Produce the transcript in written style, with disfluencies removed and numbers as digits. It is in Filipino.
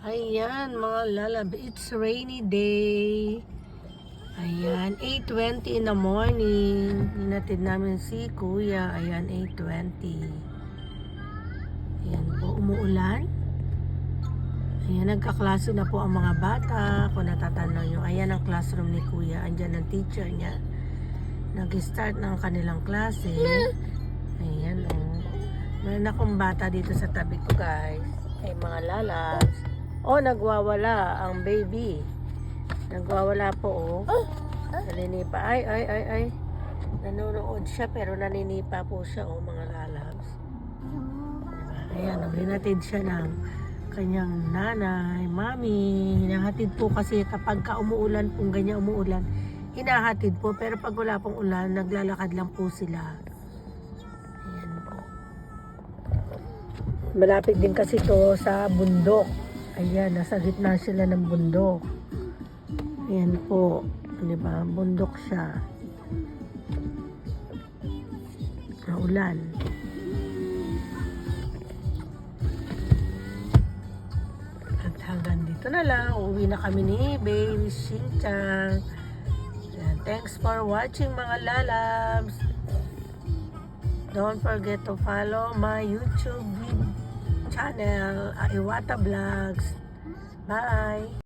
Ayan mga lalab, it's rainy day. Ayan, 8:20 in the morning. Hinatid namin si Kuya. Ayan, 8:20. Ayan po, umuulan. Ayan, nagkaklase na po ang mga bata. Kung natatanaw nyo, ayan ang classroom ni Kuya. Andyan ang teacher niya. Nag-start ng kanilang klase. Ayan, oh. Meron akong bata dito sa tabi ko, guys. Ay, mga lalabs. Oh, nagwawala ang baby. Nagwawala po, oh. Naninipa. Ay. Nanonood siya, pero naninipa po siya, oh, mga lalabs. Ayan, hinatid siya ng kanyang nanay, mami. Hinahatid po kasi kapag umuulan, kung ganyan umuulan, hinahatid po. Pero pag wala pong ulan, naglalakad lang po sila. Ayan po. Malapit din kasi to sa bundok. Ayan, nasa gitna sila ng bundok. Ayan po. Diba? Bundok siya. Naulan. At hanggang dito na lang. Uwi na kami ni Baby Shinchan. Ayan, thanks for watching mga lalabs. Don't forget to follow my YouTube channel, Iwata Vlogs. Bye!